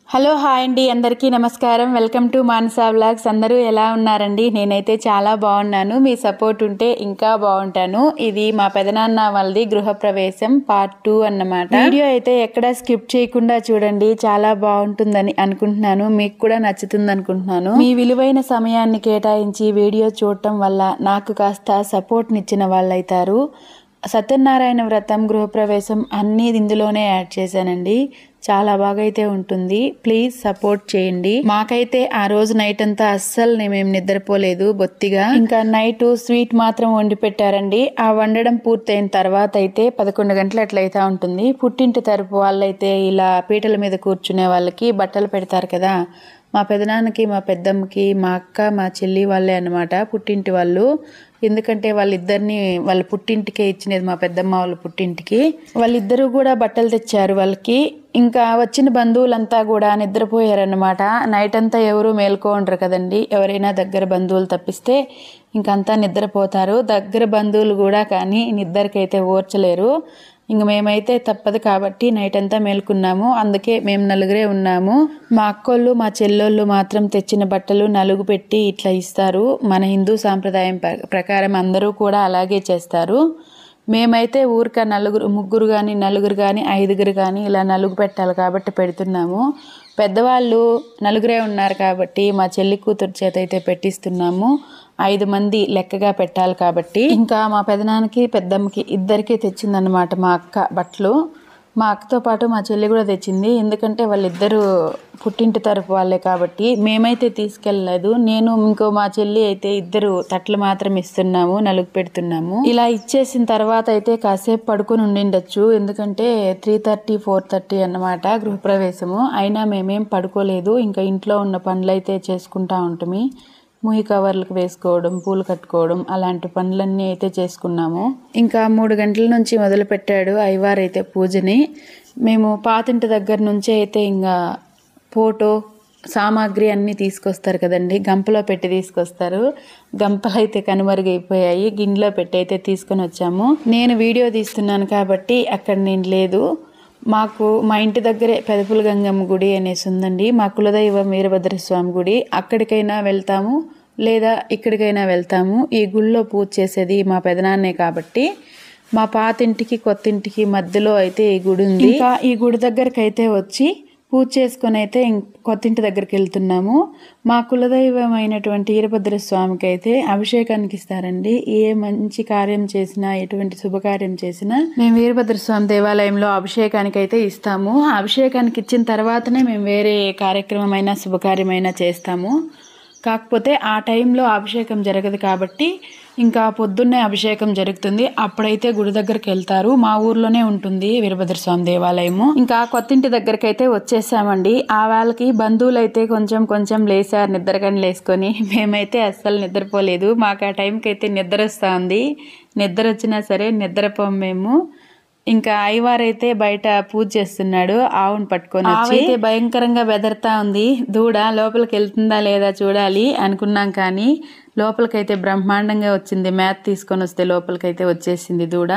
Hello hi అండి, అందరికీ నమస్కారం. Welcome to Manasa vlogs. అందరూ ఎలా ఉన్నారండి? నేనైతే చాలా బాగున్నాను. మీ సపోర్ట్ ఉంటే ఇంకా బాగుంటాను. ఇది మా పెదనాన్న వాళ్ళది గృహప్రవేశం పార్ట్ 2 అన్నమాట. వీడియో అయితే ఎక్కడ స్కిప్ చేయకుండా చూడండి, చాలా బాగుంటుందని అనుకుంటున్నాను. మీకు కూడా నచ్చుతుంది అనుకుంటున్నాను. మీ విలువైన సమయాన్ని కేటాయించి వీడియో చూడటం వల్ల నాకు కాస్త సపోర్ట్నిచ్చిన వాళ్ళైతారు. సత్యనారాయణ వ్రతం, గృహప్రవేశం అన్నీ ఇందులోనే యాడ్ చేశానండి. చాలా బాగా అయితే ఉంటుంది. ప్లీజ్ సపోర్ట్ చేయండి. మాకైతే ఆ రోజు నైట్ అంతా అస్సలు మేము నిద్రపోలేదు బొత్తిగా. ఇంకా నైట్ స్వీట్ మాత్రం వండి పెట్టారండి. ఆ వండడం పూర్తయిన తర్వాత అయితే 11 గంటలు అట్లయితా ఉంటుంది. పుట్టింటి తరపు వాళ్ళైతే ఇలా పీటల మీద కూర్చునే వాళ్ళకి బట్టలు పెడతారు కదా. మా పెదనాన్నకి, మా పెద్దమ్మకి, మా అక్క, మా చెల్లి వాళ్ళే అన్నమాట పుట్టింటి వాళ్ళు. ఎందుకంటే వాళ్ళిద్దరిని వాళ్ళ పుట్టింటికే ఇచ్చినది, మా పెద్దమ్మ వాళ్ళ పుట్టింటికి. వాళ్ళిద్దరూ కూడా బట్టలు తెచ్చారు వాళ్ళకి. ఇంకా వచ్చిన బంధువులంతా కూడా నిద్రపోయారన్నమాట. నైట్ అంతా ఎవరు మేల్కోండ్రు కదండి. ఎవరైనా దగ్గర బంధువులు తప్పిస్తే ఇంకంతా నిద్రపోతారు. దగ్గర బంధువులు కూడా కానీ నిద్రకైతే ఓర్చలేరు. ఇంక మేమైతే తప్పదు కాబట్టి నైట్ అంతా మేల్కున్నాము. అందుకే మేము నలుగురే ఉన్నాము. మా అక్కోళ్ళు, మా చెల్లెళ్ళు మాత్రం తెచ్చిన బట్టలు నలుగు పెట్టి ఇట్లా ఇస్తారు. మన హిందూ సాంప్రదాయం ప్రకారం అందరూ కూడా అలాగే చేస్తారు. మేమైతే ఊరిక ముగ్గురు కానీ నలుగురు కానీ 5గురు కానీ ఇలా నలుగు పెట్టాలి కాబట్టి పెడుతున్నాము. పెద్దవాళ్ళు నలుగురే ఉన్నారు కాబట్టి మా చెల్లి కూతురు చేత అయితే పెట్టిస్తున్నాము. 5 మంది లెక్కగా పెట్టాలి కాబట్టి. ఇంకా మా పెదనాన్నకి, పెద్దమ్మకి ఇద్దరికీ తెచ్చిందన్నమాట మా అక్క బట్టలు. మా అక్కతో పాటు మా చెల్లి కూడా తెచ్చింది. ఎందుకంటే వాళ్ళిద్దరూ పుట్టింటి తరపు వాళ్ళే కాబట్టి. మేమైతే తీసుకెళ్ళలేదు. నేను ఇంకో మా చెల్లి అయితే ఇద్దరు తట్లు మాత్రం ఇస్తున్నాము, నలుగు పెడుతున్నాము. ఇలా ఇచ్చేసిన తర్వాత అయితే కాసేపు పడుకొని ఉండిండొచ్చు. ఎందుకంటే 3:30, 4:30 అన్నమాట గృహప్రవేశము. అయినా మేమేం పడుకోలేదు. ఇంకా ఇంట్లో ఉన్న పనులైతే చేసుకుంటా ఉంటాము. ముయ్యి కవర్లకు వేసుకోవడం, పూలు కట్టుకోవడం అలాంటి పనులన్నీ అయితే చేసుకున్నాము. ఇంకా 3 గంటల నుంచి మొదలు పెట్టాడు అయ్యవారైతే పూజని. మేము పాతింటి దగ్గర నుంచి అయితే ఇంకా ఫోటో సామాగ్రి అన్నీ తీసుకొస్తారు కదండి. గంపలో పెట్టి తీసుకొస్తారు. గంపలు అయితే కనుమరుగైపోయాయి. గిన్నెలో పెట్టి అయితే తీసుకొని వచ్చాము. నేను వీడియో తీస్తున్నాను కాబట్టి అక్కడ నేను లేదు. మాకు మా ఇంటి దగ్గరే పెదపుల గంగమ్మ గుడి అనేసి ఉందండి. మా కులదైవం వీరభద్రస్వామి గుడి. అక్కడికైనా వెళ్తాము లేదా ఇక్కడికైనా వెళ్తాము. ఈ గుళ్ళో పూజ చేసేది మా పెదనాన్నే కాబట్టి మా పాతింటికి కొత్తింటికి మధ్యలో అయితే ఈ గుడి ఉంది. ఇంకా ఈ గుడి దగ్గరికి అయితే వచ్చి పూజ చేసుకొని అయితే కొత్తింటి దగ్గరికి వెళ్తున్నాము. మా కులదైవం అయినటువంటి వీరభద్రస్వామికి అయితే అభిషేకానికి ఇస్తారండి. ఏ మంచి కార్యం చేసినా, ఎటువంటి శుభకార్యం చేసినా మేము వీరభద్రస్వామి దేవాలయంలో అభిషేకానికి అయితే ఇస్తాము. అభిషేకానికి ఇచ్చిన తర్వాతనే మేము వేరే కార్యక్రమమైనా శుభకార్యమైనా చేస్తాము. కాకపోతే ఆ టైంలో అభిషేకం జరగదు కాబట్టి ఇంకా పొద్దున్నే అభిషేకం జరుగుతుంది. అప్పుడైతే గుడి దగ్గరికి వెళ్తారు. మా ఊర్లోనే ఉంటుంది వీరభద్రస్వామి దేవాలయము. ఇంకా కొత్తింటి దగ్గరికి అయితే వచ్చేసామండి. ఆ వాళ్ళకి బంధువులు అయితే కొంచెం లేసారు నిద్రకని లేసుకొని. మేమైతే అస్సలు నిద్రపోలేదు. మాకు ఆ టైంకి అయితే నిద్ర వస్తూ ఉంది. నిద్ర వచ్చినా సరే నిద్రపోము మేము. ఇంకా అయ్యవారైతే బయట పూజ చేస్తున్నాడు ఆవును పట్టుకొని వచ్చి. అయితే భయంకరంగా బెదరుతా ఉంది. దూడ లోపలికి వెళ్తుందా లేదా చూడాలి అనుకున్నాం కానీ లోపలికైతే బ్రహ్మాండంగా వచ్చింది. మేత తీసుకొని వస్తే లోపలికైతే వచ్చేసింది దూడ.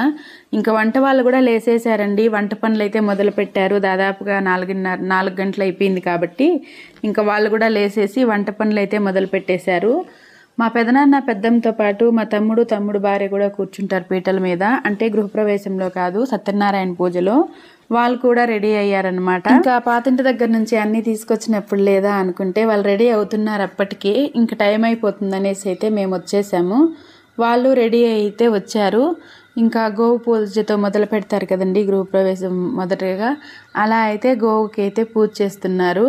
ఇంకా వంట వాళ్ళు కూడా లేసేసారండి. వంట పనులు అయితే మొదలు పెట్టారు. దాదాపుగా 4 గంటలు అయిపోయింది కాబట్టి ఇంకా వాళ్ళు కూడా లేసేసి వంట పనులు అయితే మొదలు పెట్టేశారు. మా పెదనాన్న, పెద్దమ్మతో పాటు మా తమ్ముడు భార్య కూడా కూర్చుంటారు పీటల మీద. అంటే గృహప్రవేశంలో కాదు, సత్యనారాయణ పూజలో. వాళ్ళు కూడా రెడీ అయ్యారనమాట. ఇంకా పాతింటి దగ్గర నుంచి అన్నీ తీసుకొచ్చినప్పుడు లేదా అనుకుంటే వాళ్ళు రెడీ అవుతున్నారు అప్పటికి. ఇంకా టైం అయిపోతుంది అనేసి అయితే మేము వచ్చేసాము. వాళ్ళు రెడీ అయితే వచ్చారు. ఇంకా గోవు పూజతో మొదలు పెడతారు కదండి గృహప్రవేశం మొదటగా. అలా అయితే గోవుకి అయితే పూజ చేస్తున్నారు.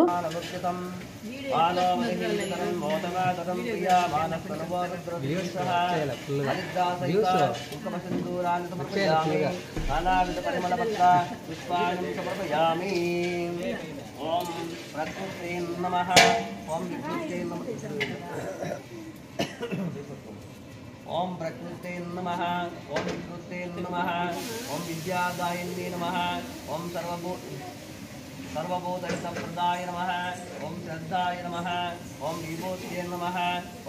ఓం ప్రకృతే నమః, ఓం వికృతే నమః, ఓం విద్యాదాయిన్యే నమః, ఓం సర్వభూతహితప్రదాయ నమః, ఓం శ్రద్ధాయ నమః, ఓం విభూత్యే నమః,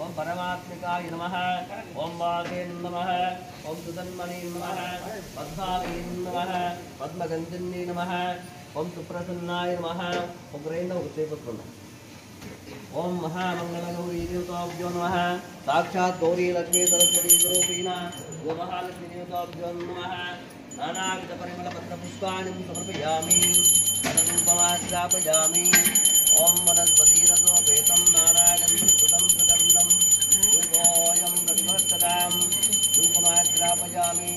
ఓం పరమాత్మికాయ నమః, ఓం వాగే నమః, ఓం సుధన్మణే నమః, పద్మావే నమః, పద్మగంధిన్యే నమః, ఓం సుప్రసన్నాయ నమః ఉగ్రైన ఉత్తేపత్రున ఓం మహామంగళగౌరీ దేవతాభ్యో నమః సాక్షాత్ గౌరీ లక్ష్మీ సరస్వతీ స్వరూపిణ ఓం మహాలక్ష్మీ దేవతాభ్యో నమః నానావిధ పరిమళ పత్ర పుష్పాణి సమర్పయామి ధూపమాగ్రాపయామి ఓం వనస్పతిరసోపేతం నారాయణం సుతం సుగంధం ధూపోయం ప్రతిభస్తదాం ధూపమాగ్రాపయామి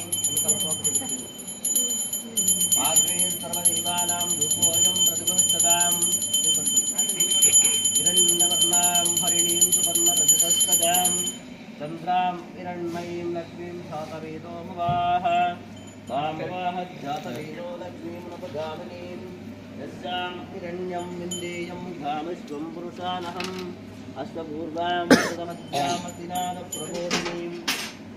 ఆగ్రే సర్వదేవానాం ధూపోయం ప్రతిభస్తదాం హిరణ్యవర్ణాం హరిణీం సువర్ణరజతస్తదాం చంద్రాం హిరణ్మయీం లక్ష్మీం శాతవేదోమవాహ వామవాహ జాతవేదో లక్ష్మీం నపగామినీం యస్యాం హిరణ్యం విందేయం గామశ్వం పురుషానహం అశ్వపూర్వాం ప్రథమధ్యామతినాద ప్రబోధినీం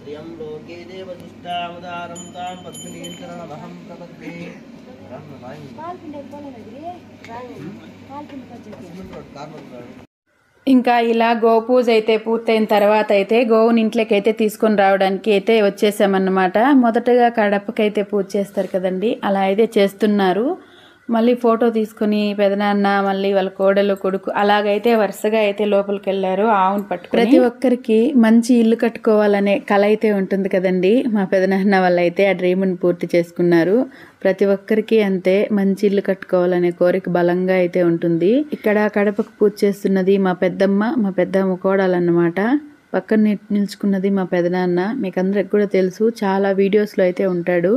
శ్రియం లోకే దేవదుష్టాముదారం తాం పద్మినీం చరణమహం ప్రపద్మే ఇంకా ఇలా గోపూజ అయితే పూర్తయిన తర్వాత అయితే గోవుని ఇంట్లోకి అయితే తీసుకొని రావడానికి అయితే వచ్చేసామన్నమాట. మొదటగా కడపకైతే పూజ చేస్తారు కదండి, అలా అయితే చేస్తున్నారు. మళ్ళీ ఫోటో తీసుకుని పెదనాన్న మళ్ళీ వాళ్ళ కోడలు కొడుకు అలాగైతే వరుసగా అయితే లోపలికి వెళ్ళారు ఆవును పట్టుకుని. ప్రతి ఒక్కరికి మంచి ఇల్లు కట్టుకోవాలనే కళ అయితే ఉంటుంది కదండి. మా పెదనాన్న వాళ్ళు అయితే ఆ డ్రీమ్ని పూర్తి చేసుకున్నారు. ప్రతి ఒక్కరికి అంతే, మంచి ఇల్లు కట్టుకోవాలనే కోరిక బలంగా అయితే ఉంటుంది. ఇక్కడ కడపకు పూజ చేస్తున్నది మా పెద్దమ్మ, మా పెద్దమ్మ కోడలన్నమాట. పక్కన నిల్చుకున్నది మా పెదనాన్న. మీకు అందరికి కూడా తెలుసు, చాలా వీడియోస్లో అయితే ఉంటాడు.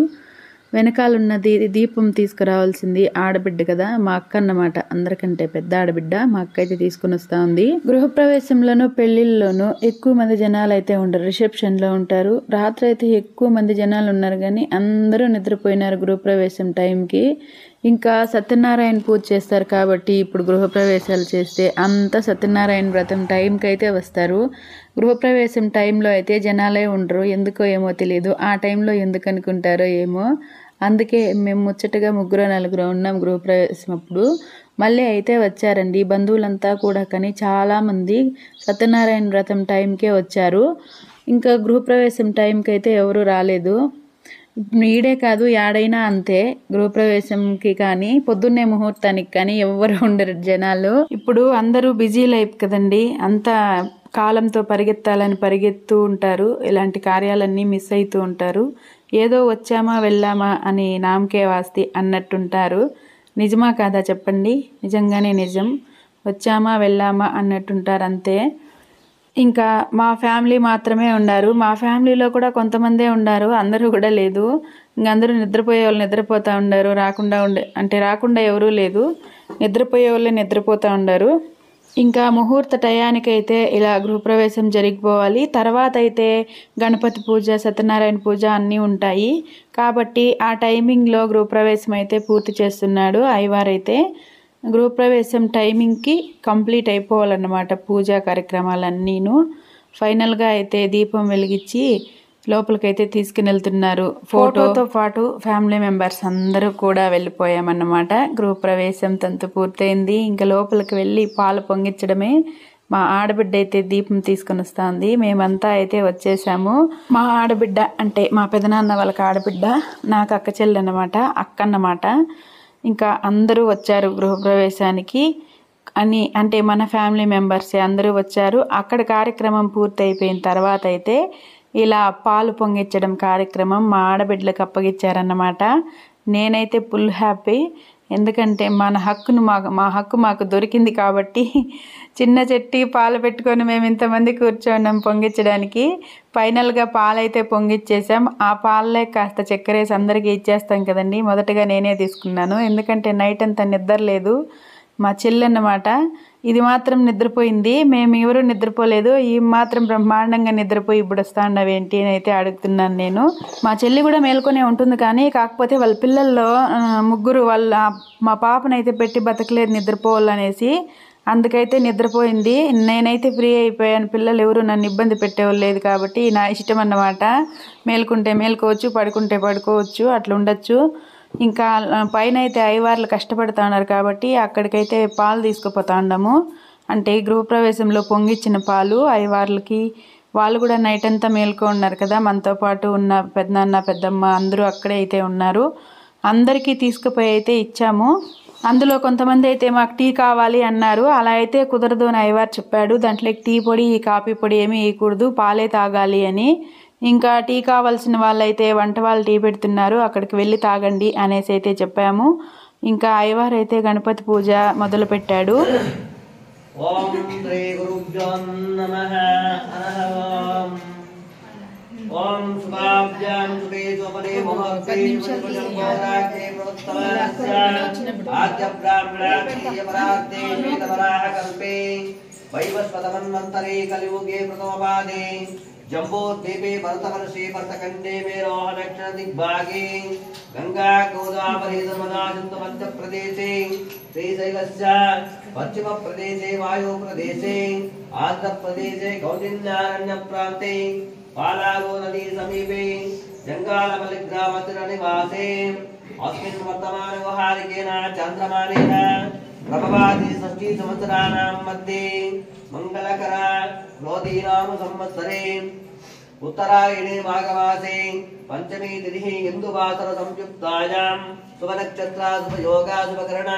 వెనకాలన్నది దీపం తీసుకురావాల్సింది ఆడబిడ్డ కదా, మా అక్క అన్నమాట. అందరికంటే పెద్ద ఆడబిడ్డ మా అక్క అయితే తీసుకుని వస్తూ ఉంది. గృహప్రవేశంలోనూ పెళ్లిళ్ళలోనూ ఎక్కువ మంది జనాలు అయితే ఉండరు, రిసెప్షన్లో ఉంటారు. రాత్రి అయితే ఎక్కువ మంది జనాలు ఉన్నారు కానీ అందరూ నిద్రపోయినారు గృహప్రవేశం టైంకి. ఇంకా సత్యనారాయణ పూజ చేస్తారు కాబట్టి ఇప్పుడు గృహప్రవేశాలు చేస్తే అంతా సత్యనారాయణ వ్రతం టైంకి అయితే వస్తారు. గృహప్రవేశం టైంలో అయితే జనాలే ఉండరు, ఎందుకో ఏమో తెలియదు. ఆ టైంలో ఎందుకు అనుకుంటారో ఏమో. అందుకే మేము ముచ్చటగా 3-4 ఉన్నాం గృహప్రవేశం అప్పుడు. మళ్ళీ అయితే వచ్చారండి బంధువులంతా కూడా, కానీ చాలామంది సత్యనారాయణ వ్రతం టైంకే వచ్చారు. ఇంకా గృహప్రవేశం టైంకి అయితే ఎవరు రాలేదు. ఈడే కాదు యాడైనా అంతే, గృహప్రవేశంకి కానీ పొద్దున్నే ముహూర్తానికి కానీ ఎవ్వరు ఉండరు జనాలు. ఇప్పుడు అందరూ బిజీ లైఫ్ కదండి, అంతా కాలంతో పరిగెత్తాలని పరిగెత్తూ ఉంటారు. ఇలాంటి కార్యాలన్నీ మిస్ అవుతూ ఉంటారు. ఏదో వచ్చామా వెళ్ళామా అని నామకే వాస్తి అన్నట్టుంటారు. నిజమా కాదా చెప్పండి? నిజంగానే నిజం. వచ్చామా వెళ్ళామా అన్నట్టుంటారు అంతే. ఇంకా మా ఫ్యామిలీ మాత్రమే ఉన్నారు. మా ఫ్యామిలీలో కూడా కొంతమందే ఉన్నారు, అందరూ కూడా లేదు. ఇంక అందరూ నిద్రపోయే వాళ్ళు నిద్రపోతూ ఉండారు, రాకుండా ఎవరూ లేదు, నిద్రపోయే వాళ్ళే నిద్రపోతూ ఉండారు. ఇంకా ముహూర్త టయానికైతే ఇలా గృహప్రవేశం జరిగిపోవాలి. తర్వాత అయితే గణపతి పూజ, సత్యనారాయణ పూజ అన్నీ ఉంటాయి కాబట్టి ఆ టైమింగ్లో గృహప్రవేశం అయితే పూర్తి చేస్తున్నాడు అయ్యవారైతే. గృహప్రవేశం టైమింగ్కి కంప్లీట్ అయిపోవాలన్నమాట పూజా కార్యక్రమాలన్నీను. ఫైనల్గా అయితే దీపం వెలిగించి లోపలికైతే తీసుకుని వెళ్తున్నారు. ఫోటోతో పాటు ఫ్యామిలీ మెంబర్స్ అందరూ కూడా వెళ్ళిపోయామన్నమాట. గృహప్రవేశం తంతు పూర్తయింది. ఇంకా లోపలికి వెళ్ళి పాలు పొంగించడమే. మా ఆడబిడ్డ అయితే దీపం తీసుకొని వస్తుంది. మేమంతా అయితే వచ్చేసాము. మా ఆడబిడ్డ అంటే మా పెదనాన్న వాళ్ళకి ఆడబిడ్డ, నాకు అక్క చెల్లి అన్నమాట, అక్క అన్నమాట. ఇంకా అందరూ వచ్చారు గృహప్రవేశానికి అంటే మన ఫ్యామిలీ మెంబర్సే అందరూ వచ్చారు. అక్కడ కార్యక్రమం పూర్తి అయిపోయిన తర్వాత అయితే ఇలా పాలు పొంగించడం కార్యక్రమం మా ఆడబిడ్డలకు అప్పగించారన్నమాట. నేనైతే ఫుల్ హ్యాపీ, ఎందుకంటే మా హక్కు మాకు దొరికింది కాబట్టి. చిన్న చెట్టి పాలు పెట్టుకొని మేము ఇంతమంది కూర్చోన్నాం పొంగించడానికి. ఫైనల్గా పాలైతే పొంగిచ్చేసాం. ఆ పాలే కాస్త చక్కెర వేసి అందరికీ ఇచ్చేస్తాం కదండి. మొదటగా నేనే తీసుకున్నాను, ఎందుకంటే నైట్ అంతా నిద్ర లేదు. మా చెల్లి అన్నమాట, ఇది మాత్రం నిద్రపోయింది, మేము ఎవరు నిద్రపోలేదు, ఈ మాత్రం బ్రహ్మాండంగా నిద్రపోయి ఇప్పుడు వస్తాండవేంటి అని అయితే అడుగుతున్నాను నేను. మా చెల్లి కూడా మేల్కొనే ఉంటుంది, కానీ కాకపోతే వాళ్ళ పిల్లల్లో ముగ్గురు మా పాపనైతే పెట్టి బతకలేదు నిద్రపోవాలనేసి, అందుకైతే నిద్రపోయింది. నేనైతే ఫ్రీ అయిపోయాను, పిల్లలు ఎవరు నన్ను ఇబ్బంది పెట్టేవాళ్ళు లేదు కాబట్టి నా ఇష్టం అన్నమాట. మేల్కుంటే మేల్కోవచ్చు, పడుకుంటే పడుకోవచ్చు, అట్లా ఉండొచ్చు. ఇంకా పైన అయితే అయ్యవార్లు కష్టపడుతూ ఉన్నారు కాబట్టి అక్కడికైతే పాలు తీసుకుపోతా ఉన్నాము. అంటే గృహప్రవేశంలో పొంగిచ్చిన పాలు అయ్యవార్లకి. వాళ్ళు కూడా నైట్ అంతా మేల్కో ఉన్నారు కదా, మనతో పాటు ఉన్న పెద్దనాన్న పెద్దమ్మ అందరూ అక్కడే అయితే ఉన్నారు. అందరికీ తీసుకుపోయి అయితే ఇచ్చాము. అందులో కొంతమంది అయితే మాకు టీ కావాలి అన్నారు. అలా అయితే కుదరదు అని అయ్యవారు చెప్పాడు. దాంట్లోకి టీ పొడి కాఫీ పొడి ఏమీ వేయకూడదు, పాలే తాగాలి అని. ఇంకా టీ కావాల్సిన వాళ్ళైతే వంట వాళ్ళు టీ పెడుతున్నారు, అక్కడికి వెళ్ళి తాగండి అనేసి అయితే చెప్పాము. ఇంకా అయ్యవారు అయితే గణపతి పూజ మొదలు పెట్టాడు. ఓం శ్రీ గురుభ్యో నమః. ఓం శుభాభ్యాం శుభే శుభనే ముహూర్తే శుభం గోరాగ్నే ప్రవత్తమానస్య ఆద్య బ్రాహ్మణాక్షీయ పరార్తే వేదవరాహ కల్పే వైవస్వతమన్వంతరే కలియుగే ప్రథమపాదే जम्बोद्वीपे भरतवर्षे भरतखण्डे मेरोह दक्षिण दिग्भागे गंगा गोदावरी नर्मदा सिन्धु मध्यप्रदेशे श्रीशैलस्य पश्चिमप्रदेशे वायुप्रदेशे आन्ध्रप्रदेशे कौण्डिन्यारण्यप्रान्ते पालागो नदी समीपे जंगालमलिग्रामतिरनिवासे अस्मिन् वर्तमानव्यवहारिकेन चन्द्रमानेन प्रभवादि षष्ठी संवत्सराणां मध्ये मंगलकर क्रोधीनाम संवत्सरे उत्तरायणे माघमासे पंचमी तिथि इंदुवासर संयुक्तायां शुभ नक्षत्र शुभ योगा शुभ करण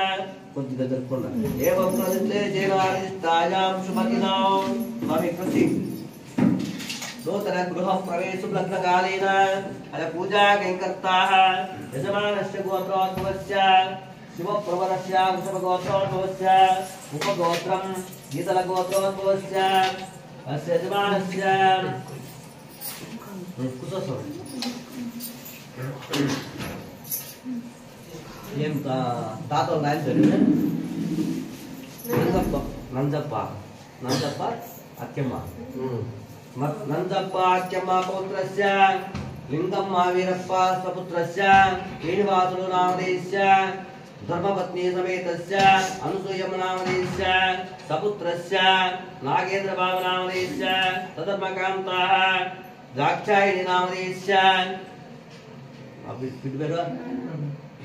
एवं प्रतिष्ठेजेनादिष्टायां शुभदिनौ स्वामी नूतन गृह प्रवेश लग्न कालेन अल पूजा कैंकर्ताः यजमानस्य गोत्रोद्भवस्य शिव प्रवरस्य वृषभ गोत्रोद्भवस्य उपगोत्रं गीतल गोत्रोद्भवस्य अस्य यजमानस्य कुससो ఏం తాతల నాయన జరిగింది నందప్ప అక్కమ్మ నందప్ప అక్కమ్మ పౌత్రస్య లింగమ్మ వీరప్ప సపుత్రస్య శ్రీనివాసులు నామదేశ్య धर्मपत्नी समेतस्य अनुसूयम नामदेश्य सपुत्रस्य नागेंद्र बाबु नामदेश्य तदर्मकांताः दाक्षायणी नामदेश्य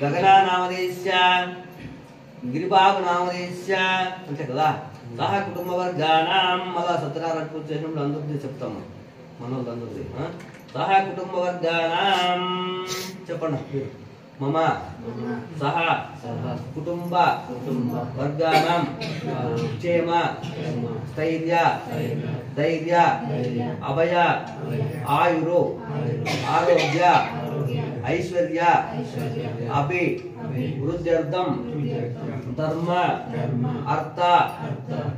गगना नामदेश्य गिरिबाबु नामदेश्य अंते कदा सह कुटुंब वर्गानां मला 17 रट्టు చేసినప్పుడు అందరికీ చెప్తాము మనోళ్ళందరికీ సహ కుటుంబ వర్గానాం చెప్పండి मम सह कुटुंब वर्गानां क्षेम स्थैर्य धैर्य अभय आयुरु आरोग्य ऐश्वर्य अभिवृद्ध्यर्थं धर्म अर्थ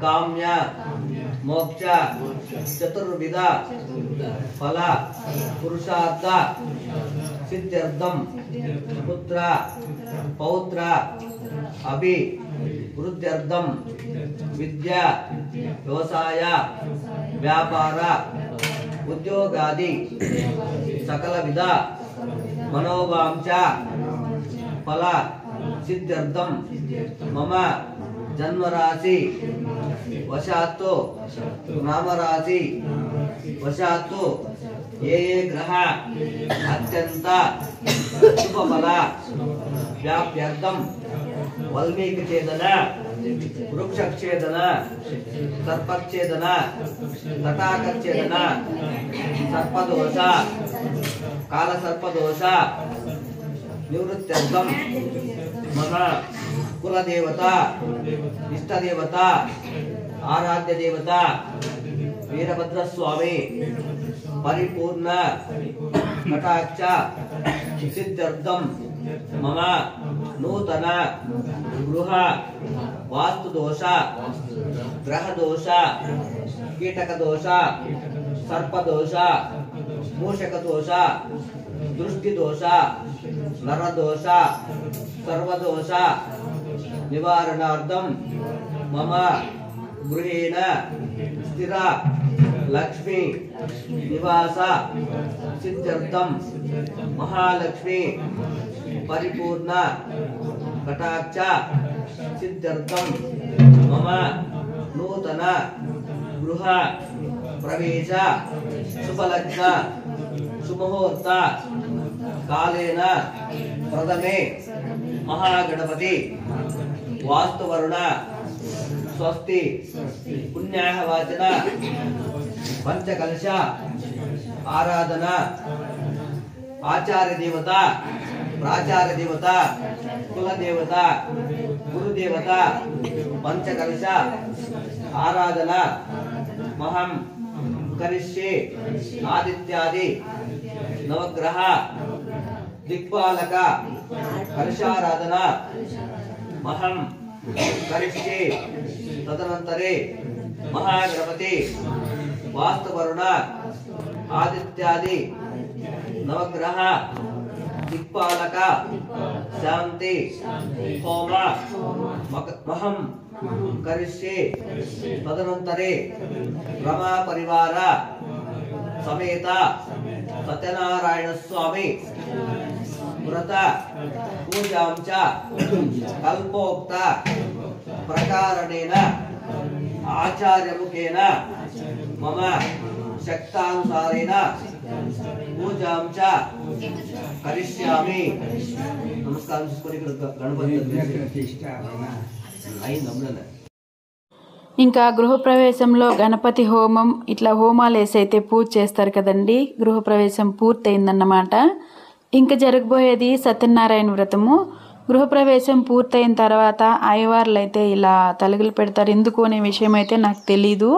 काम्य मोक्ष चतुर्विध फल पुरुषार्थ सिद्ध्यर्थं पुत्र पौत्र अभिवृद्ध्यर्थं विद्या व्यवसाय व्यापार उद्योगादि सकल विध मनोवांच फल सिद्ध्यर्थं मम जन्म राशि वशात्तो नाम राशि वशात्तो ये ग्रह अत्यंत शुभ फल व्याप्यर्थं वाल्मीकि छेदन वृक्ष छेदन सर्पच्छेदन तटाकच्छेदन सर्पदोष काल सर्पदोष निवृत्त्यर्थं मम कुल देवता इष्ट देवता आराध्य देवता वीरभद्र स्वामी परिपूर्ण कटाक्ष सिद्ध्यर्थं मम नूतन गृह वास्तु दोष ग्रह दोष कीटक दोष सर्प दोष मूषक दोष दृष्टि दोष नर दोष सर्वदोष निवारणार्थं मम गृहेण स्थिर लक्ष्मी निवास सिद्ध्यर्थं महालक्ष्मी परिपूर्ण कटाक्ष सिद्ध्यर्थं मम नूतन गृह प्रवेश शुभलग्न सुमुहूर्त कालेन प्रथमे महागणपति वास्तुवरुण स्वस्ति पुण्याह वाचन पंचकलश आराधना आचार्य देवता प्राचार्य देवता कुल देवता गुरु देवता पंचकलश आराधना महम करिष्ये आदित्यादि नवग्रह दिक्पालक कलशाराधना महम करिष्ये तदनंतरे महागणपति वास्तुवरुण आदित्यादि नवग्रह दिक्पालक शांति होम महम करिष्ये तदनंतरे ब्रह्मा परिवार समेत सत्यनारायण स्वामी व्रत पूजां च कल्पोक्त प्रकारेण आचार्यमुखेन मम शक्तानुसारेण पूजां च करिष्यामि। नमस्कार गणपति ఇంకా గృహప్రవేశంలో గణపతి హోమం ఇట్లా హోమాలు వేసి అయితే పూజ చేస్తారు కదండి. గృహప్రవేశం పూర్తయిందన్నమాట. ఇంకా జరగబోయేది సత్యనారాయణ వ్రతము. గృహప్రవేశం పూర్తయిన తర్వాత అయ్యవార్లు అయితే ఇలా తలుగులు పెడతారు. ఎందుకు అనే విషయం అయితే నాకు తెలీదు.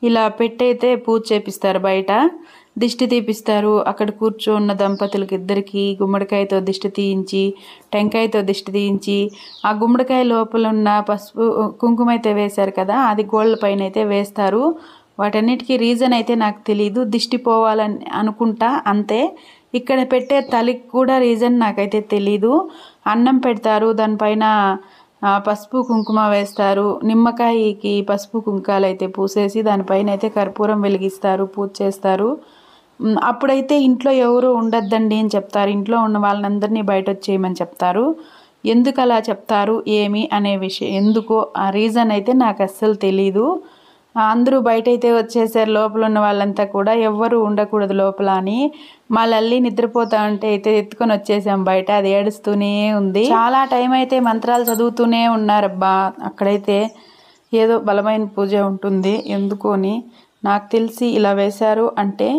ఇలా పెట్టయితే పూజ చేపిస్తారు. బయట దిష్టి తీపిస్తారు. అక్కడ కూర్చున్న దంపతులకి ఇద్దరికి గుమ్మడికాయతో దిష్టి తీయించి టెంకాయతో దిష్టి తీయించి ఆ గుమ్మడికాయ లోపల ఉన్న పసుపు కుంకుమ అయితే వేశారు కదా, అది గోళ్ళ పైన అయితే వేస్తారు. వాటన్నిటికీ రీజన్ అయితే నాకు తెలీదు. దిష్టి పోవాలని అనుకుంటా అంతే. ఇక్కడ పెట్టే తలికి కూడా రీజన్ నాకైతే తెలీదు. అన్నం పెడతారు, దానిపైన పసుపు కుంకుమ వేస్తారు. నిమ్మకాయకి పసుపు కుంకాలు అయితే పూసేసి దానిపైన అయితే కర్పూరం వెలిగిస్తారు, పూజ చేస్తారు. అప్పుడైతే ఇంట్లో ఎవరు ఉండొద్దండి అని చెప్తారు. ఇంట్లో ఉన్న వాళ్ళందరినీ బయట వచ్చేయమని చెప్తారు. ఎందుకు అలా చెప్తారు ఏమి అనే విషయం, ఎందుకో ఆ రీజన్ అయితే నాకు అస్సలు తెలీదు. అందరూ బయట అయితే వచ్చేసారు. లోపల ఉన్న వాళ్ళంతా కూడా ఎవ్వరు ఉండకూడదు లోపల అని. మా లల్లి నిద్రపోతా ఉంటే అయితే ఎత్తుకొని వచ్చేసాం బయట. అది ఏడుస్తూనే ఉంది. చాలా టైం అయితే మంత్రాలు చదువుతూనే ఉన్నారబ్బా. అక్కడైతే ఏదో బలమైన పూజ ఉంటుంది. ఎందుకోని నాకు తెలిసి ఇలా వేశారు అంటే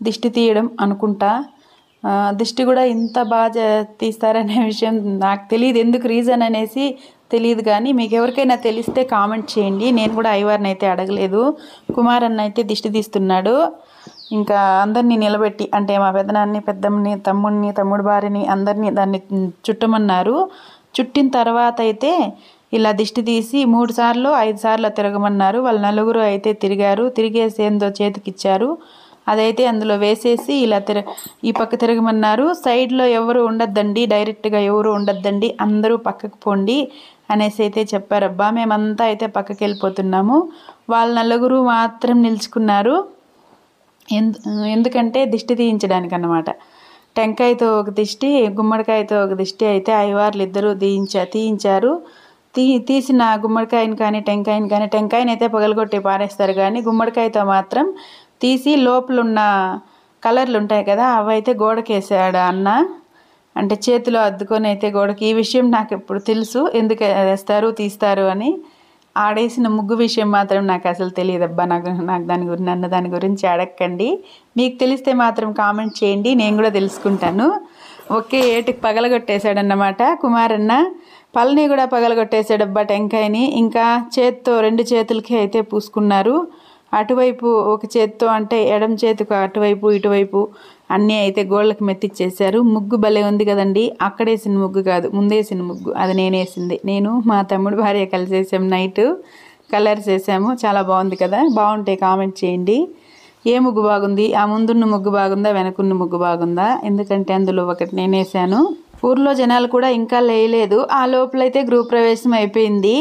దిష్టి తీయడం అనుకుంటా. దిష్టి కూడా ఇంత బాగా తీస్తారనే విషయం నాకు తెలియదు. ఎందుకు రీజన్ అనేసి తెలియదు. కానీ మీకు ఎవరికైనా తెలిస్తే కామెంట్ చేయండి. నేను కూడా అయ్యవారిని అయితే అడగలేదు. కుమారన్న అయితే దిష్టి తీస్తున్నాడు. ఇంకా అందరినీ నిలబెట్టి అంటే మా పెద్దనాన్ని, పెద్దమ్మని, తమ్ముడిని, తమ్ముడు భార్యని అందరినీ దాన్ని చుట్టమన్నారు. చుట్టిన తర్వాత అయితే ఇలా దిష్టి తీసి 3 సార్లు 5 సార్లు తిరగమన్నారు. వాళ్ళు నలుగురు అయితే తిరిగారు. తిరిగేసి ఏందో చేతికిచ్చారు. అదైతే అందులో వేసేసి ఇలా ఈ పక్క తిరగమన్నారు. సైడ్లో ఎవరు ఉండొద్దండి, డైరెక్ట్గా ఎవరు ఉండొద్దండి, అందరూ పక్కకు పోండి అనేసి అయితే చెప్పారబ్బా. మేమంతా అయితే పక్కకి వెళ్ళిపోతున్నాము. వాళ్ళ నలుగురు మాత్రం నిలుచుకున్నారు. ఎందుకంటే దిష్టి తీయించడానికి అన్నమాట. టెంకాయతో ఒక దిష్టి, గుమ్మడికాయతో ఒక దిష్టి అయితే అయ్యవార్లు ఇద్దరు తీయించారు. తీసిన గుమ్మడికాయని కానీ టెంకాయని అయితే పగలగొట్టి పారేస్తారు. కానీ గుమ్మడికాయతో మాత్రం తీసి లోపల ఉన్న కలర్లు ఉంటాయి కదా, అవైతే గోడకేసాడు అన్న. అంటే చేతిలో అద్దుకొని అయితే గోడకి. ఈ విషయం నాకు ఎప్పుడు తెలుసు, ఎందుకు వేస్తారు తీస్తారు అని. ఆడేసిన ముగ్గు విషయం మాత్రం నాకు అసలు తెలియదబ్బా. నాకు దాని గురించి అడగండి. మీకు తెలిస్తే మాత్రం కామెంట్ చేయండి, నేను కూడా తెలుసుకుంటాను. ఒకే ఏటుకి పగలగొట్టేశాడన్నమాట కుమారన్న. పళ్ళని కూడా పగలగొట్టేశాడబ్బా టెంకాయని. ఇంకా చేత్తో 2 చేతులకి అయితే పూసుకున్నారు. అటువైపు ఒక చేత్తో అంటే ఎడమ చేతికి అటువైపు ఇటువైపు అన్నీ అయితే గోళ్ళకి మెత్తిచ్చేసారు. ముగ్గు భలే ఉంది కదండి. అక్కడేసిన ముగ్గు కాదు, ముందేసిన ముగ్గు. అది నేనేసింది. నేను మా తమ్ముడు భార్య కలిసి వేసాం. నైట్ కలర్స్ వేసాము. చాలా బాగుంది కదా. బాగుంటే కామెంట్ చేయండి. ఏ ముగ్గు బాగుంది, ఆ ముందున్న ముగ్గు బాగుందా, వెనకున్న ముగ్గు బాగుందా? ఎందుకంటే అందులో ఒకటి నేనేసాను. ఊర్లో జనాలు కూడా ఇంకా లేయలేదు. ఆ లోపలైతే గృహప్రవేశం అయిపోయింది.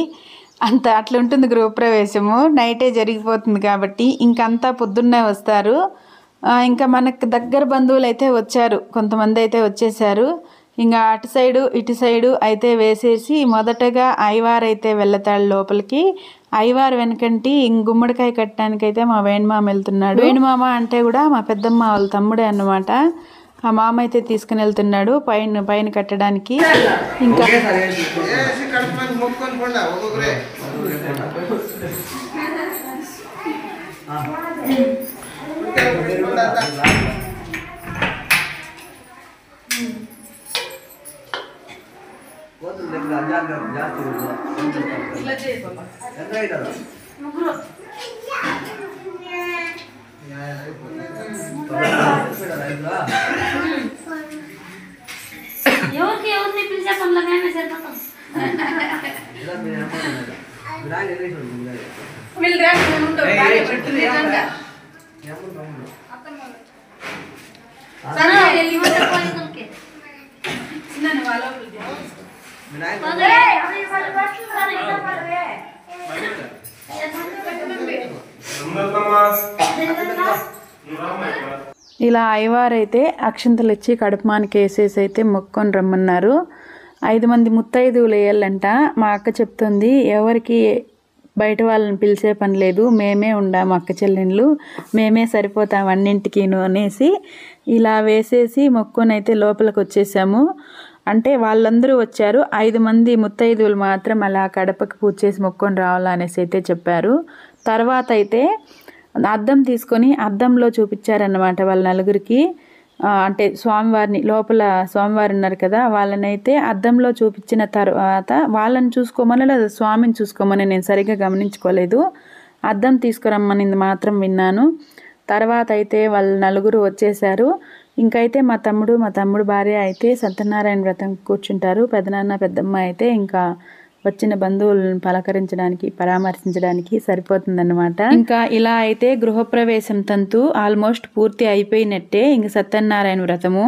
అట్లా ఉంటుంది గృహప్రవేశము. నైటే జరిగిపోతుంది కాబట్టి ఇంకంతా పొద్దున్నే వస్తారు. ఇంకా మనకు దగ్గర బంధువులు అయితే వచ్చారు, కొంతమంది అయితే వచ్చేసారు. ఇంకా అటు సైడు ఇటు సైడు అయితే వేసేసి మొదటగా అయ్యవారు అయితే వెళ్తాడు లోపలికి. అయ్యవారు వెనకంటి గుమ్మడికాయ కట్టడానికైతే మా వేణుమామ వెళ్తున్నాడు. వేణుమామ అంటే కూడా మా పెద్దమ్మ వాళ్ళ తమ్ముడే అన్నమాట. ఆ మామ అయితే తీసుకుని వెళ్తున్నాడు పైన కట్టడానికి. ఇంకా ఎవరికి ఎవరిని పిలిచే పనులు మేమే సరిపోతాం. ఇలా అయ్యవారైతే అక్షంతలు ఇచ్చి కడుపుమానికి వేసేసి అయితే మొక్కొని రమ్మన్నారు. 5 మంది ముత్తైదువులు వేయాలంట. మా అక్క చెప్తుంది ఎవరికి బయట వాళ్ళని పిలిచే పని లేదు, మేమే ఉండాము అక్క చెల్లెళ్ళు, మేమే సరిపోతాం అన్నింటికీను అనేసి ఇలా వేసేసి మొక్కొని అయితే లోపలికి వచ్చేసాము. అంటే వాళ్ళందరూ వచ్చారు, 5 మంది ముత్తైదువులు మాత్రం అలా కడపకి పూజ చేసి మొక్కొని రావాలనేసి అయితే చెప్పారు. తర్వాత అయితే అద్దం తీసుకొని అద్దంలో చూపించారన్నమాట వాళ్ళ నలుగురికి. అంటే స్వామివారిని, లోపల స్వామివారు ఉన్నారు కదా, వాళ్ళనైతే అద్దంలో చూపించిన తర్వాత వాళ్ళని చూసుకోమని లేదా స్వామిని చూసుకోమని నేను సరిగ్గా గమనించుకోలేదు. అద్దం తీసుకురమ్మనింది మాత్రం విన్నాను. తర్వాత అయితే వాళ్ళ నలుగురు వచ్చేసారు. ఇంకైతే మా తమ్ముడు భార్య అయితే సత్యనారాయణ వ్రతం కూర్చుంటారు. పెదనాన్న పెద్దమ్మ అయితే ఇంకా వచ్చిన బంధువులను పలకరించడానికి పరామర్శించడానికి సరిపోతుందన్నమాట. ఇంకా ఇలా అయితే గృహప్రవేశం తంతు ఆల్మోస్ట్ పూర్తి అయిపోయినట్టే. ఇంక సత్యనారాయణ వ్రతము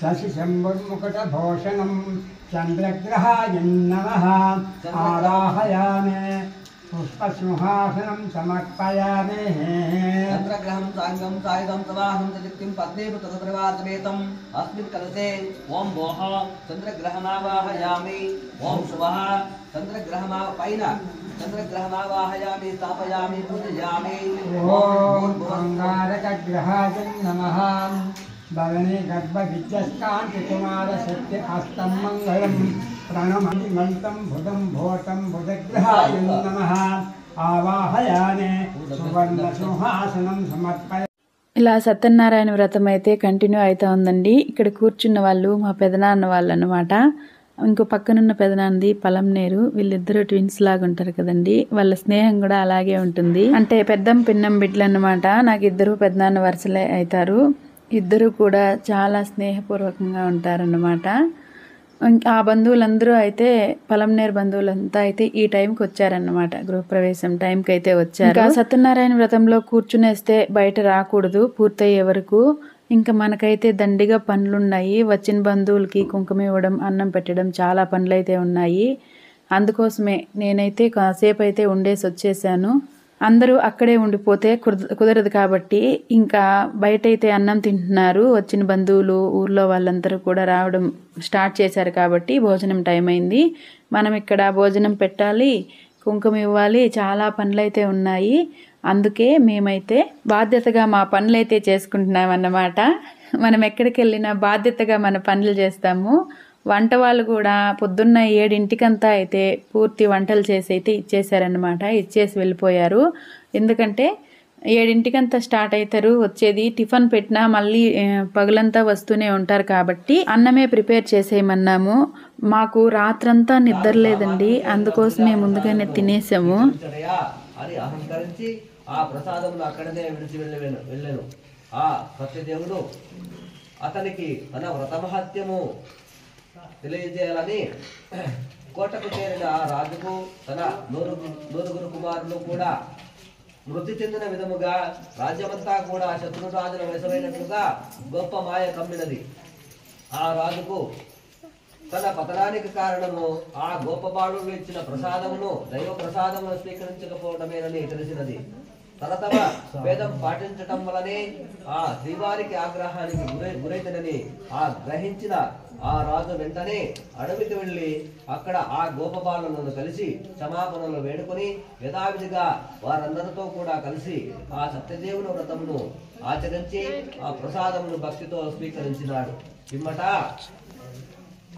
శశిశంభుర్ముకుటభూషణం చంద్రగ్రహాయ నమః ఆవాహయామి పుష్పసింహాసనం సమర్పయామి. చంద్రగ్రహం సాంగం సాయుధం సవాహం సదిత్యం పద్మేవ తదప్రవాతమేతం అస్మిన్ కలసే ఓం భోః చంద్రగ్రహమావాహయామి. ఓం శుభః చంద్రగ్రహమా పైన చంద్రగ్రహమావాహయామి స్థాపయామి పూజయామి. ఓం అంగారకగ్రహాయ నమః భవనే గర్భ విద్యస్కాంతి కుమార శక్తి హస్తం మంగళం ప్రణమమి మంతం భుజం భూతం భుజగ్రహాయ నమః ఆవాహయామి సువర్ణ సింహాసనం సమర్పయ. ఇలా సత్యనారాయణ వ్రతం అయితే కంటిన్యూ అవుతా ఉందండి. ఇక్కడ కూర్చున్న వాళ్ళు మా పెదనాన్న వాళ్ళు అన్నమాట. ఇంకో పక్కనున్న పెదనాన్నది పలంనేరు. వీళ్ళిద్దరూ ట్విన్స్ లాగా ఉంటారు కదండి, వాళ్ళ స్నేహం కూడా అలాగే ఉంటుంది. అంటే పెద్దం పిన్నం బిడ్డలు అన్నమాట. నాకు ఇద్దరు పెదనాన్న వరుసలే అవుతారు. ఇద్దరు కూడా చాలా స్నేహపూర్వకంగా ఉంటారన్నమాట. ఆ బంధువులందరూ అయితే పలంనేరు బంధువులంతా అయితే ఈ టైంకి వచ్చారన్నమాట. గృహప్రవేశం టైంకి అయితే వచ్చారు. ఇంకా సత్యనారాయణ వ్రతంలో కూర్చునేస్తే బయట రాకూడదు పూర్తయ్యే వరకు. ఇంకా మనకైతే దండిగా పనులున్నాయి. వచ్చిన బంధువులకి కుంకుమ ఇవ్వడం, అన్నం పెట్టడం, చాలా పనులు అయితే ఉన్నాయి. అందుకోసమే నేనైతే కాసేపు అయితే ఉండేసి వచ్చేసాను. అందరూ అక్కడే ఉండిపోతే కుదరదు కాబట్టి ఇంకా బయట అయితే అన్నం తింటున్నారు. వచ్చిన బంధువులు, ఊర్లో వాళ్ళందరూ కూడా రావడం స్టార్ట్ చేశారు కాబట్టి భోజనం టైం అయింది. మనం ఇక్కడ భోజనం పెట్టాలి, కుంకుమ ఇవ్వాలి, చాలా పనులు అయితే ఉన్నాయి. అందుకే మేమైతే బాధ్యతగా మా పనులు అయితే చేసుకుంటున్నాం అన్నమాట. మనం ఎక్కడికి వెళ్ళినా బాధ్యతగా మన పనులు చేస్తాము. వంట వాళ్ళు కూడా పొద్దున్న 7 అయితే పూర్తి వంటలు చేసి అయితే ఇచ్చేసారనమాట. ఇచ్చేసి వెళ్ళిపోయారు. ఎందుకంటే 7 స్టార్ట్ అవుతారు వచ్చేది. టిఫిన్ పెట్టినా మళ్ళీ పగలంతా వస్తూనే ఉంటారు కాబట్టి అన్నమే ప్రిపేర్ చేసేయమన్నాము. మాకు రాత్రంతా నిద్ర లేదండి, అందుకోసమే ముందుగానే తినేసాము. అని అహంకరించి ఆ ప్రసాదమును అక్కడనే విడిచి వెళ్ళాను. ఆ సత్యదేవుడు అతనికి తన వ్రతమహత్యము తెలియజేయాలని కోటకు చేరిన ఆ రాజుకు తన నూరుగురు కుమారులు కూడా మృతి చెందిన విధముగా రాజ్యమంతా కూడా శత్రురాజుల వశమైనట్లుగా గొప్ప మాయ కమ్మినది. ఆ రాజుకు తన పతనానికి కారణము ఆ గోపబాలుడు ఇచ్చిన ప్రసాదమును, దైవ ప్రసాదమును స్వీకరించకపోవడమేనని తెలిసినది. తమ వేదం పాటించటం వలనే ఆ శ్రీవారికి ఆగ్రహానికి గురైతనని గ్రహించిన ఆ రాజు వెంటనే అడవికి వెళ్లి అక్కడ ఆ గోపబాలులను కలిసి క్షమాపణలు వేడుకొని యథావిధిగా వారందరితో కూడా కలిసి ఆ సత్యదేవుని వ్రతమును ఆచరించి ఆ ప్రసాదమును భక్తితో స్వీకరించినాడు. పిమ్మట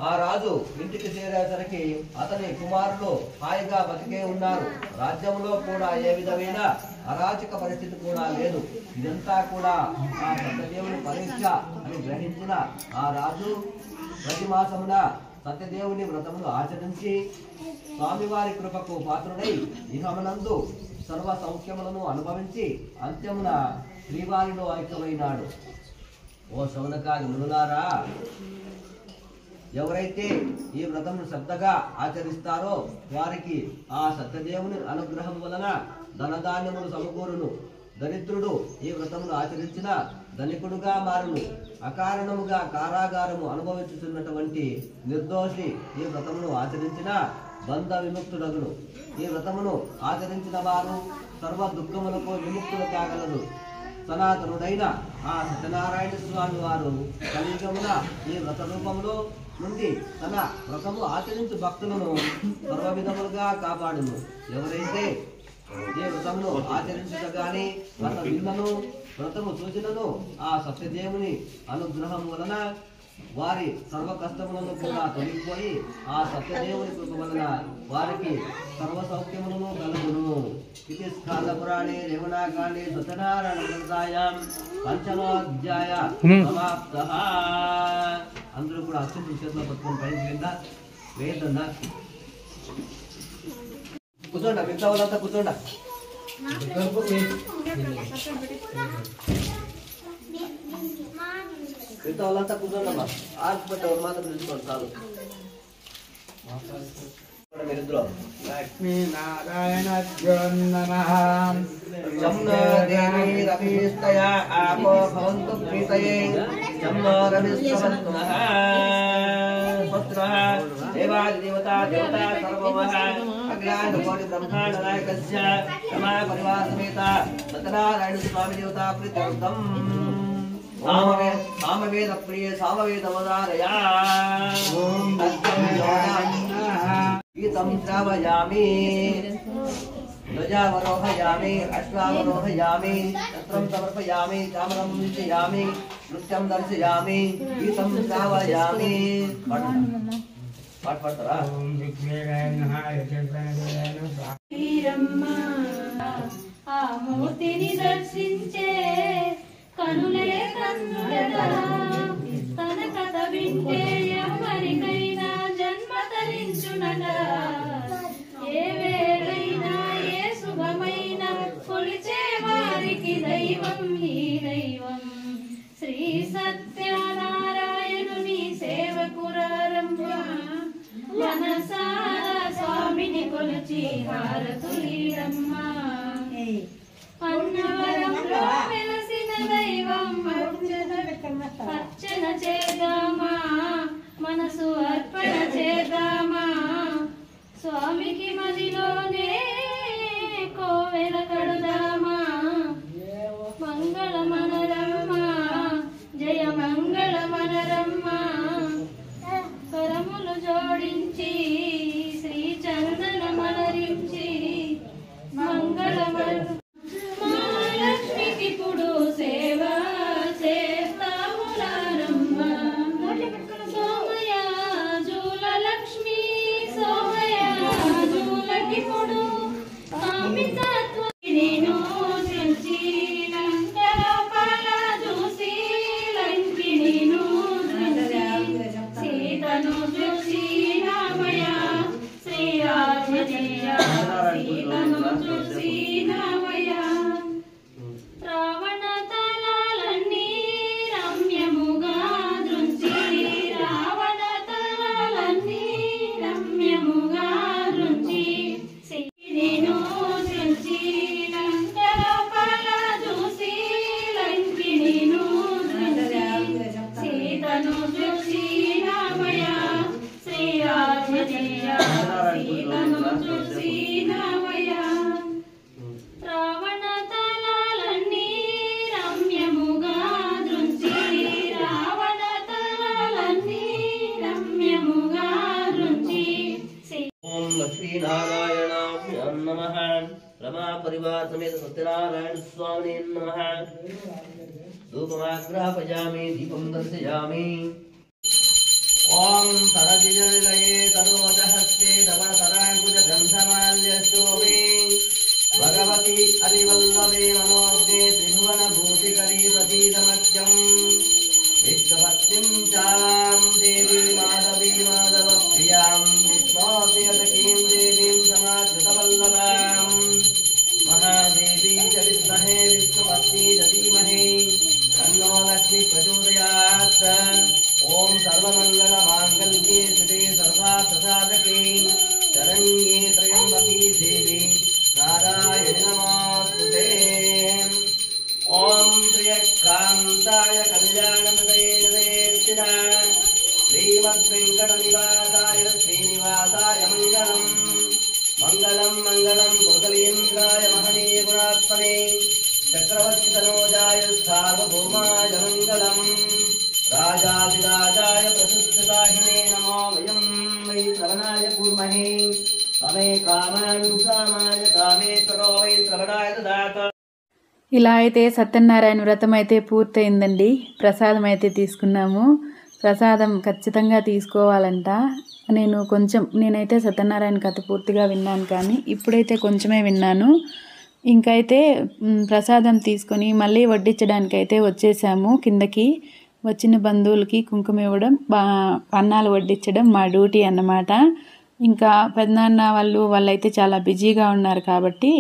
ఆ రాజు ఇంటికి చేరేసరికి అతని కుమారులు హాయిగా బతికే ఉన్నారు. రాజ్యంలో కూడా ఏ విధమైన అరాచక పరిస్థితి కూడా లేదు. ఇదంతా కూడా ఆ సత్యదేవుని పరీక్ష అని గ్రహించిన ఆ రాజు ప్రతి మాసమున సత్యదేవుని వ్రతమును ఆచరించి స్వామివారి కృపకు పాత్రుడై ఇహమనందు సర్వ సౌఖ్యములను అనుభవించి అంత్యమున శ్రీవారిలో ఐక్యమైనాడు. ఓ శౌనకాది మునులారా, ఎవరైతే ఈ వ్రతమును శ్రద్ధగా ఆచరిస్తారో వారికి ఆ సత్యదేవుని అనుగ్రహం వలన ధనధాన్యములు సమకూరును. దరిద్రుడు ఈ వ్రతమును ఆచరించిన ధనికుడుగా మారును. అకారణముగా కారాగారము అనుభవించుతున్నటువంటి నిర్దోషి ఈ వ్రతమును ఆచరించిన బంధ విముక్తుడగును. ఈ వ్రతమును ఆచరించిన వారు సర్వ దుఃఖములకు విముక్తులు కాగలరు. సనాతనుడైన ఆ సత్యనారాయణ స్వామి వారు కలియుగమున ఈ వ్రత రూపంలో నుండి తన వ్రతము ఆచరించు భక్తులను సర్వ విధములుగా కాపాడును. ఎవరైతే ఏ వ్రతమును ఆచరించగానే వ్రత విన్నను వ్రతము సూచనను ఆ సత్యదేవుని అనుగ్రహం వలన వారి సర్వ కష్టములను కూడా తొలగిపోయి ఆ సత్యదేవుని కృప వలన వారికి సర్వ సౌఖ్యములను కలుగును. ఇది స్కాంద పురాణే రేవణాకాండే సత్యనారాయణ గ్రంథాయాం పంచమోధ్యాయ సమాప్తః. అందరూ కూడా అక్షంతులు చేతిలో పట్టుకొని పైకి కింద వేయద్దా కూర్చోండి. మిగతా వాళ్ళంతా కూర్చోండి. మిగతా వాళ్ళంతా కూర్చోండమ్మా. ఆర్పు పెట్టేవారు మాత్రం నిలుచుకోండి చాలు. మీరిద్దరు లక్ష్మీనారాయణభ్యో నమః. జమ్నో దేవీ రవిస్తయా ఆపో భవంతు ప్రీతయే జమ్నో రవిస్తవంతు నః పుత్రః దేవాదిదేవతా దేవతా సర్వమః అగ్రాండ కోటి బ్రహ్మాండ నాయకస్య సమా పరివార సమేత సత్యనారాయణ స్వామి దేవతా ప్రీత్యర్థం సామవేద ప్రియ సామవేదవదారయా ఓం గీతం శ్రావయామి ధ్వజావరోహయామి అశ్వావరోహయామి శస్త్రం సమర్పయామి చామరం విచయామి నృత్యం దర్శయామి గీతం శ్రావయామి. పాట పాడతారా? ఓం విఘ్నేశాయ నమః. యజ్ఞేశాయ నమః. ఆ మూర్తిని దర్శించే కనులే కన్నులగా తన కథ వింటే ఎవరికైనా జన్మ తరించునట. ఏ వేళైనా ఏ శుభమైన కొలిచే వారికి దైవం ఈ దైవం. శ్రీ సత్యనారాయణుని సేవకురారంభ మనసారా స్వామిని కొలిచి హారతులీరమ్మ. అన్నవరంలో వెలసిన దైవం అర్చన చేద్దామా, మనసు అర్పణ చేద్దామా. స్వామికి మదిలోనే కోవెల కడదామా. మంగళ మనరమ్మ జయ మంగళ మనరమ్మ. కరములు జోడించి శ్రీ చందన మలరించి మంగళ మహాలక్ష్మికిప్పుడు సేవ చేస్తాములారమ్మ. సోమయ జూల లక్ష్మి సోమయ జూలకిప్పుడు అమితత్వం నేను చూసి లంకలోపల చూసి లంకిణిను చూసి సీతను చూసి రామయ శ్రీరామజయ సీతను చూసి రామయ. రావణ తలాలన్నీ రమ్యముగా దృంచి రావణ తలాలన్నీ రమ్యముగా దృంచి సీతను చూసి లంకలోపల చూసి లంకిణిను చూసి సీతను చూసి రామయ శ్రీరామజయ సీతను చూసి రామయ. రావణ తలాలన్నీ రమ్యముగా దృంచి రావణ తలాలన్నీ రమ్యముగా దృంచి. ఓం లక్ష్మీనారాయణాభ్యాం నమః. రమా పరివార సమేత సత్యనారాయణ స్వామి నమః. ధూపమాగ్రాపయామి దీపం దర్శయామి. ఓం సరసిజనిలయే తరోజహస్తే తవతరాంకుజగంధమాల్యశోభే భగవతి హరివల్లభే మనోజ్ఞే త్రిభువన భూతికరీ ప్రతీతమత్యం విశ్వపత్నిం చాం దేవీ మాధవీ మాధవ ప్రియాం విశ్వాసయతకీం దేవీం సమాశ్రితవల్లభాం महादेवी च विद्महे विष्णुपत्नी च धीमहि तन्नो लक्ष्मी प्रचोदयात् ओम सर्वमंगलमांगल्ये शिवे सर्वार्थसाधके शरण्ये त्र्यंबके देवी नारायणी नमोस्तुते ओम प्रियकांताय कल्याणदये नवेष्टिना श्रीमद्वेंकटनिवासाय श्रीनिवासाय मंगलम् मंगलम मंगलम कोसलेन्द्राय महनीय गुणात्मने चक्रवर्ती तनोजाय सार्वभौमाय मंगलम राजाधिराजाय प्रसिद्धदाहिने नमो वयं वै श्रवणाय कूर्महे तमे कामाय कामेश्वरो वै श्रवणाय ददात। ఇలా అయితే సత్యనారాయణ వ్రతం అయితే పూర్తయిందండి. ప్రసాదం అయితే తీసుకున్నాము. ప్రసాదం ఖచ్చితంగా తీసుకోవాలంట. నేనైతే సత్యనారాయణ కథ పూర్తిగా విన్నాను, కానీ ఇప్పుడైతే కొంచెమే విన్నాను. ఇంకైతే ప్రసాదం తీసుకొని మళ్ళీ వడ్డించడానికైతే వచ్చేసాము కిందకి. వచ్చిన బంధువులకి కుంకుమ ఇవ్వడం, అన్నాలు వడ్డించడం మా డ్యూటీ అన్నమాట. ఇంకా పెద్దనాన్న వాళ్ళైతే చాలా బిజీగా ఉన్నారు కాబట్టి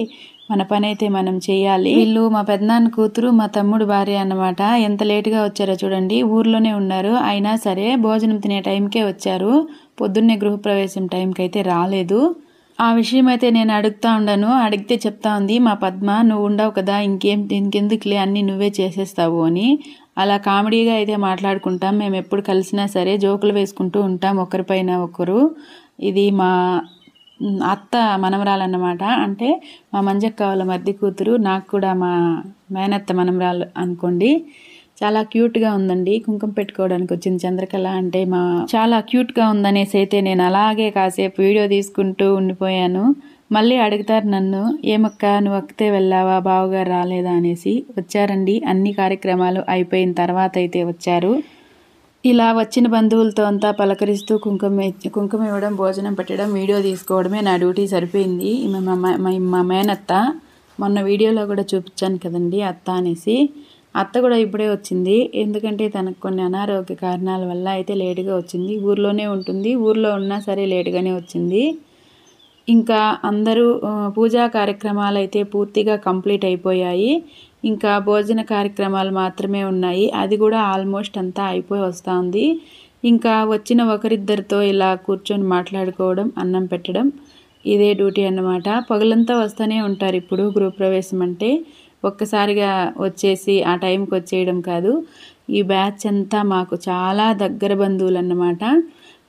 మన పని అయితే మనం చేయాలి. వీళ్ళు మా పెద్దనాన్న కూతురు, మా తమ్ముడు భార్య అన్నమాట. ఎంత లేటుగా వచ్చారో చూడండి. ఊర్లోనే ఉన్నారు, అయినా సరే భోజనం తినే టైంకే వచ్చారు. పొద్దున్నే గృహప్రవేశం టైంకి అయితే రాలేదు. ఆ విషయం అయితే నేను అడిగితే చెప్తా ఉంది మా పద్మ, నువ్వు ఉండవు కదా, ఇంకెందుకులే అన్నీ నువ్వే చేసేస్తావు అని. అలా కామెడీగా అయితే మాట్లాడుకుంటాం. మేము ఎప్పుడు కలిసినా సరే జోకులు వేసుకుంటూ ఉంటాం ఒకరిపైన ఒకరు. ఇది మా అత్త మనమరాలన్నమాట. అంటే మా మంజక్క వాళ్ళ మర్ది కూతురు, నాకు కూడా మా మేనత్త మనమరాలు అనుకోండి. చాలా క్యూట్గా ఉందండి. కుంకుమ పెట్టుకోవడానికి వచ్చింది చంద్రకళ అంటే చాలా క్యూట్గా ఉందనేసి అయితే నేను అలాగే కాసేపు వీడియో తీసుకుంటూ ఉండిపోయాను. మళ్ళీ అడుగుతారు నన్ను, ఏమక్క నువ్వు అక్కితే వెళ్ళావా, బావగారు రాలేదా అనేసి. వచ్చారండి, అన్ని కార్యక్రమాలు అయిపోయిన తర్వాత అయితే వచ్చారు. ఇలా వచ్చిన బంధువులతో అంతా పలకరిస్తూ కుంకుమ ఇవ్వడం, భోజనం పెట్టడం, వీడియో తీసుకోవడమే నా డ్యూటీ సరిపోయింది. మా మేనత్త మొన్న వీడియోలో కూడా చూపించాను కదండి అత్త అనేసి. అత్త కూడా ఇప్పుడే వచ్చింది, ఎందుకంటే తనకు కొన్ని అనారోగ్య కారణాల వల్ల అయితే లేటుగా వచ్చింది. ఊర్లోనే ఉంటుంది, ఊర్లో ఉన్నా సరే లేటుగానే వచ్చింది. ఇంకా అందరూ పూజా కార్యక్రమాలు అయితే పూర్తిగా కంప్లీట్ అయిపోయాయి. ఇంకా భోజన కార్యక్రమాలు మాత్రమే ఉన్నాయి, అది కూడా ఆల్మోస్ట్ అంతా అయిపోయి వస్తుంది. ఇంకా వచ్చిన ఒకరిద్దరితో ఇలా కూర్చొని మాట్లాడుకోవడం, అన్నం పెట్టడం, ఇదే డ్యూటీ అన్నమాట. పగలంతా వస్తూనే ఉంటారు. ఇప్పుడు గృహప్రవేశం అంటే ఒక్కసారిగా వచ్చేసి ఆ టైంకి వచ్చేయడం కాదు. ఈ బ్యాచ్ అంతా మాకు చాలా దగ్గర బంధువులు అన్నమాట.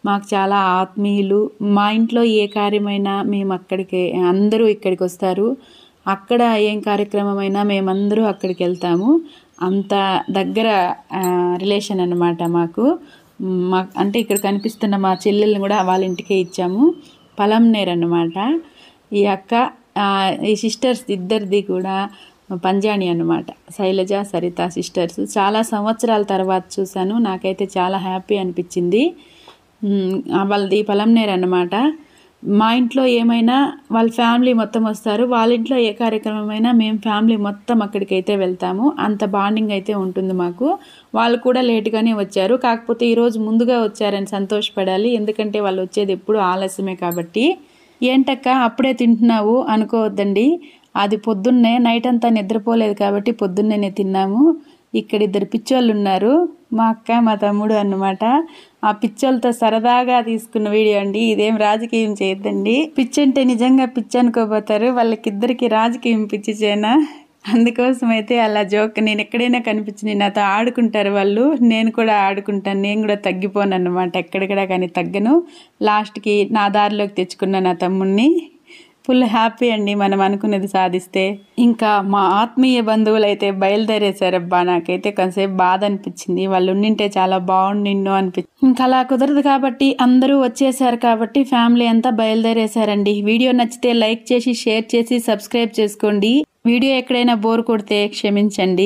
మాకు చాలా ఆత్మీయులు. మా ఇంట్లో ఏ కార్యమైనా మేము అందరూ ఇక్కడికి వస్తారు. అక్కడ ఏం కార్యక్రమమైనా మేమందరూ అక్కడికి వెళ్తాము. అంత దగ్గర రిలేషన్ అన్నమాట మాకు. అంటే ఇక్కడ కనిపిస్తున్న మా చెల్లెల్ని కూడా వాళ్ళ ఇంటికే ఇచ్చాము. పలంనేరు అన్నమాట. ఈ అక్క, ఈ సిస్టర్స్ ఇద్దరిది కూడా పంజాణి అన్నమాట. శైలజ, సరిత సిస్టర్స్. చాలా సంవత్సరాల తర్వాత చూశాను, నాకైతే చాలా హ్యాపీ అనిపించింది. వాళ్ళది పలంనేరు అన్నమాట. మా ఇంట్లో ఏమైనా వాళ్ళ ఫ్యామిలీ మొత్తం వస్తారు, వాళ్ళ ఇంట్లో ఏ కార్యక్రమమైనా మేము ఫ్యామిలీ మొత్తం అక్కడికైతే వెళ్తాము. అంత బాండింగ్ అయితే ఉంటుంది మాకు. వాళ్ళు కూడా లేటుగానే వచ్చారు, కాకపోతే ఈరోజు ముందుగా వచ్చారని సంతోషపడాలి. ఎందుకంటే వాళ్ళు వచ్చేది ఎప్పుడు ఆలస్యమే కాబట్టి. ఏంటక్క అప్పుడే తింటున్నావు అనుకోవద్దండి, అది పొద్దున్నే నైట్ అంతా నిద్రపోలేదు కాబట్టి పొద్దున్నే తిన్నాము. ఇక్కడ ఇద్దరు పిచ్చోళ్ళు ఉన్నారు, మా అక్క మా తమ్ముడు అన్నమాట. ఆ పిచ్చోళ్ళతో సరదాగా తీసుకున్న వీడియో అండి. ఇదేం రాజకీయం చేయొద్దండి. పిచ్చి అంటే నిజంగా పిచ్చి అనుకోపోతారు. వాళ్ళకిద్దరికి రాజకీయం పిచ్చి చేనా, అందుకోసం అయితే అలా జోక్. నేను ఎక్కడైనా కనిపించి నాతో ఆడుకుంటారు వాళ్ళు, నేను కూడా ఆడుకుంటాను. నేను కూడా తగ్గిపోను అన్నమాట, ఎక్కడికడా కానీ తగ్గను. లాస్ట్కి నా దారిలోకి తెచ్చుకున్న నా తమ్ముడిని. ఫుల్ హ్యాపీ అండి మనం అనుకున్నది సాధిస్తే. ఇంకా మా ఆత్మీయ బంధువులు అయితే బయలుదేరేశారబ్బా. నాకైతే కొంతసేపు బాధ అనిపించింది, వాళ్ళు ఉండింటే చాలా బాగుండిండు అనిపించింది. ఇంకా అలా కుదరదు కాబట్టి అందరూ వచ్చేసారు కాబట్టి ఫ్యామిలీ అంతా బయలుదేరేశారండి. వీడియో నచ్చితే లైక్ చేసి, షేర్ చేసి, సబ్స్క్రైబ్ చేసుకోండి. వీడియో ఎక్కడైనా బోర్ కొడితే క్షమించండి.